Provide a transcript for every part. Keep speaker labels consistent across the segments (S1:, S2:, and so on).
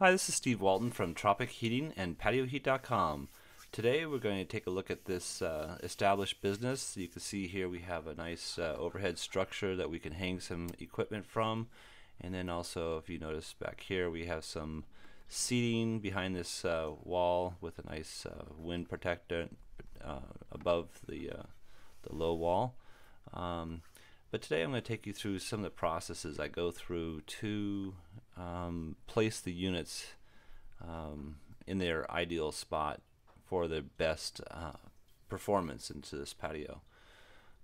S1: Hi, this is Steve Walton from Tropic Heating and PatioHeat.com. Today we're going to take a look at this established business. You can see here we have a nice overhead structure that we can hang some equipment from, and then also if you notice back here we have some seating behind this wall with a nice wind protector above the low wall. But today I'm going to take you through some of the processes I go through to place the units in their ideal spot for the best performance into this patio.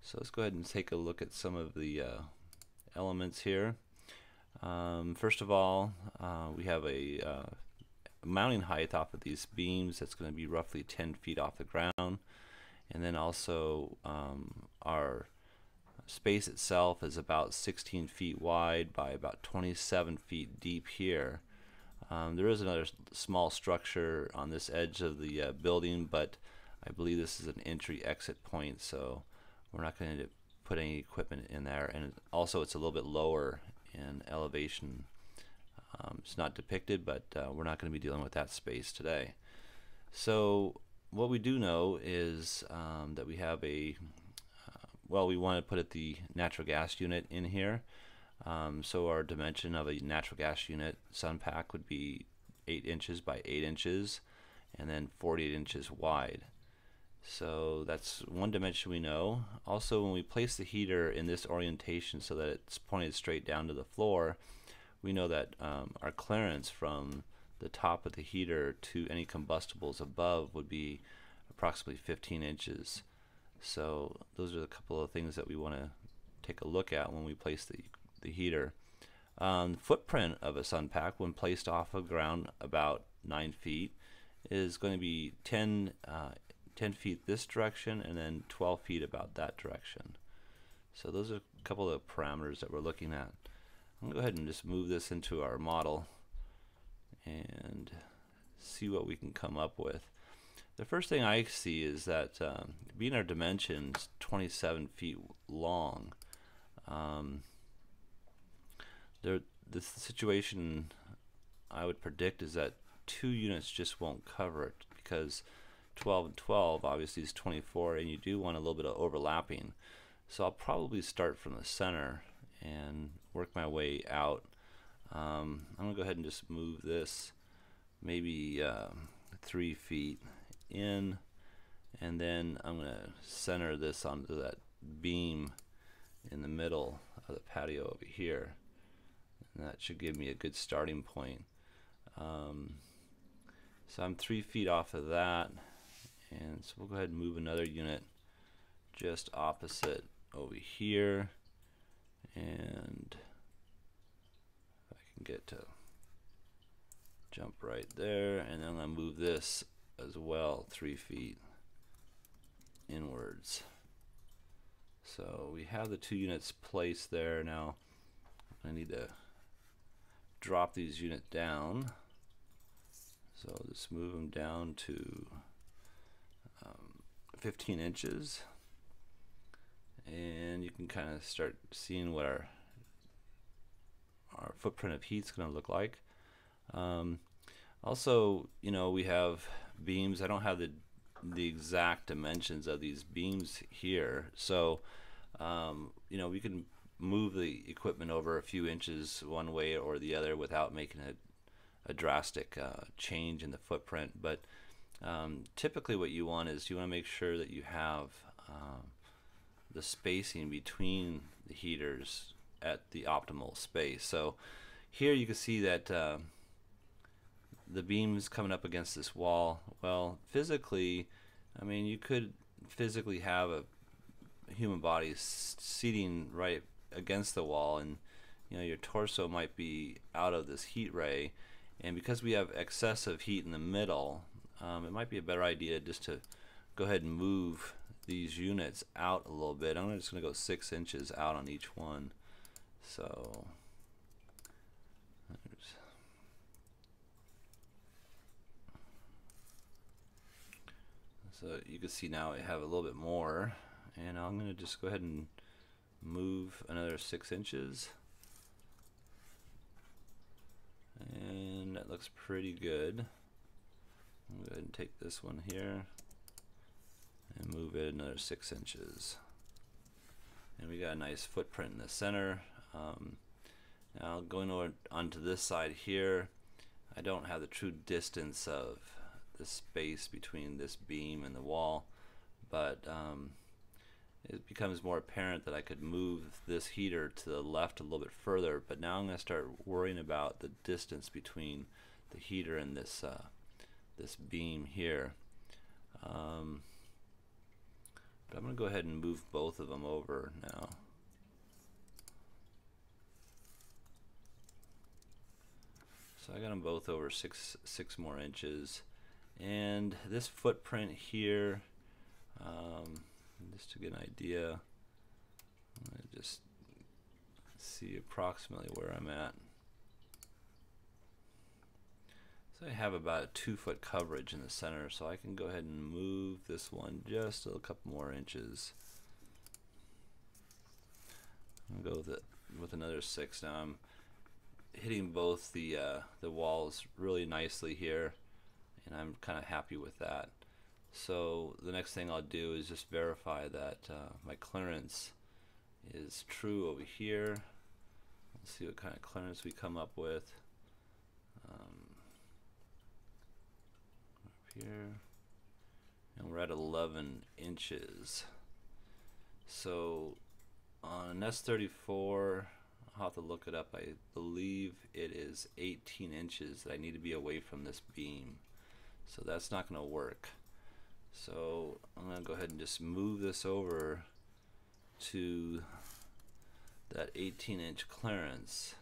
S1: So let's go ahead and take a look at some of the elements here. First of all, we have a mounting height off of these beams that's going to be roughly 10 feet off the ground, and then also our space itself is about 16 feet wide by about 27 feet deep here. There is another small structure on this edge of the building, but I believe this is an entry-exit point, so we're not going to put any equipment in there. And also it's a little bit lower in elevation. It's not depicted, but we're not going to be dealing with that space today. So what we do know is that we have a well, we want to put the natural gas unit in here. So our dimension of a natural gas unit sun pack would be 8 inches by 8 inches and then 48 inches wide. So that's one dimension we know. Also, when we place the heater in this orientation so that it's pointed straight down to the floor, we know that our clearance from the top of the heater to any combustibles above would be approximately 15 inches. So those are a couple of things that we want to take a look at when we place the heater. The footprint of a sun pack when placed off of ground about 9 feet is going to be 10 feet this direction and then 12 feet about that direction. So those are a couple of parameters that we're looking at. I'm going to go ahead and just move this into our model and see what we can come up with. The first thing I see is that being our dimensions 27 feet long, the situation I would predict is that 2 units just won't cover it, because 12 and 12 obviously is 24, and you do want a little bit of overlapping. So I'll probably start from the center and work my way out. I'm going to go ahead and just move this maybe 3 feet in, and then I'm going to center this onto that beam in the middle of the patio over here, and that should give me a good starting point. So I'm 3 feet off of that, and so we'll go ahead and move another unit just opposite over here, and if I can get to jump right there, and then I'm going to move this as well 3 feet inwards. So we have the 2 units placed there. Now I need to drop these units down, so I'll just move them down to 15 inches, and you can kind of start seeing what our footprint of heat is going to look like. Also, you know, we have beams. I don't have the exact dimensions of these beams here, so you know, we can move the equipment over a few inches one way or the other without making a drastic change in the footprint. But typically what you want is you want to make sure that you have the spacing between the heaters at the optimal space. So here you can see that the beam's coming up against this wall. Well, physically, I mean, you could physically have a human body seating right against the wall, and you know, your torso might be out of this heat ray, and because we have excessive heat in the middle, it might be a better idea just to go ahead and move these units out a little bit. I'm just going to go 6 inches out on each one. So you can see now I have a little bit more, and I'm going to just go ahead and move another 6 inches, and that looks looks pretty good. I'll go ahead and take this one here and move it another 6 inches. And we got a nice footprint in the center. Now going over onto this side here, I don't have the true distance of the space between this beam and the wall, but it becomes more apparent that I could move this heater to the left a little bit further. But now I'm going to start worrying about the distance between the heater and this this beam here. But I'm going to go ahead and move both of them over now. So I got them both over six more inches, and this footprint here, just to get an idea, I'm going to just see approximately where I'm at. So I have about a 2-foot coverage in the center, so I can go ahead and move this one just a couple more inches. I'll go with another 6 now. I'm hitting both the walls really nicely here, and I'm kind of happy with that. So the next thing I'll do is just verify that my clearance is true over here. Let's see what kind of clearance we come up with. Up here, and we're at 11 inches. So on an S34, I'll have to look it up. I believe it is 18 inches that I need to be away from this beam, so that's not going to work. So I'm going to go ahead and just move this over to that 18-inch clearance,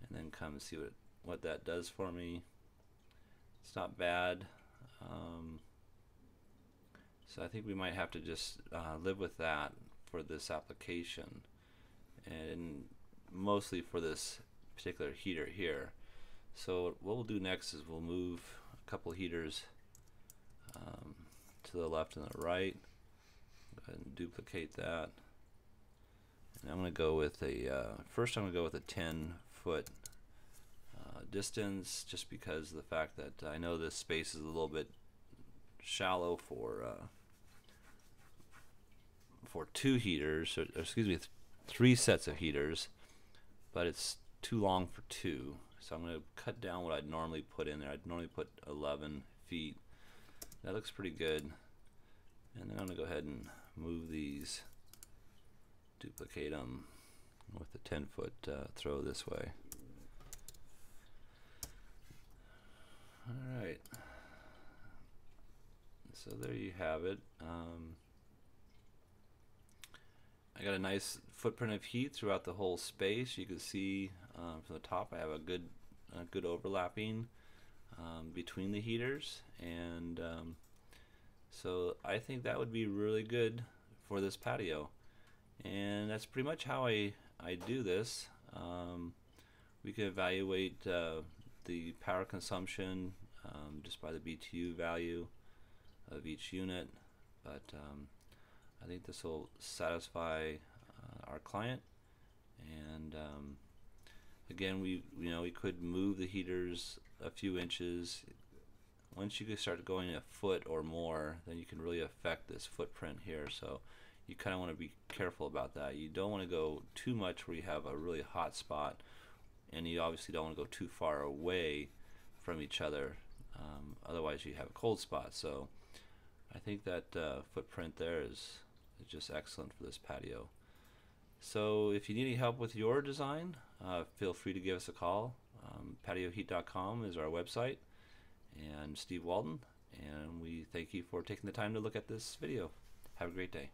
S1: and then come and see what that does for me. It's not bad. So I think we might have to just live with that for this application, and mostly for this particular heater here. So what we'll do next is we'll move a couple heaters to the left and the right. Go ahead and duplicate that. And I'm going to go with first I'm going to go with a 10-foot distance, just because of the fact that I know this space is a little bit shallow for 2 heaters, or excuse me, 3 sets of heaters, but it's too long for 2. So I'm going to cut down what I'd normally put in there. I'd normally put 11 feet. That looks pretty good. And then I'm going to go ahead and move these, duplicate them with the 10-foot throw this way. Alright, so there you have it. I got a nice footprint of heat throughout the whole space. You can see from the top I have a good overlapping between the heaters, and so I think that would be really good for this patio. And that's pretty much how I do this. We can evaluate the power consumption just by the BTU value of each unit, but I think this will satisfy our client. And again, we could move the heaters a few inches. Once you start going a foot or more, then you can really affect this footprint here. So you kind of want to be careful about that. You don't want to go too much where you have a really hot spot, and you obviously don't want to go too far away from each other. Otherwise you have a cold spot. So I think that footprint there is just excellent for this patio. So if you need any help with your design, feel free to give us a call. patioheat.com is our website, and Steve Walden, and we thank you for taking the time to look at this video. Have a great day.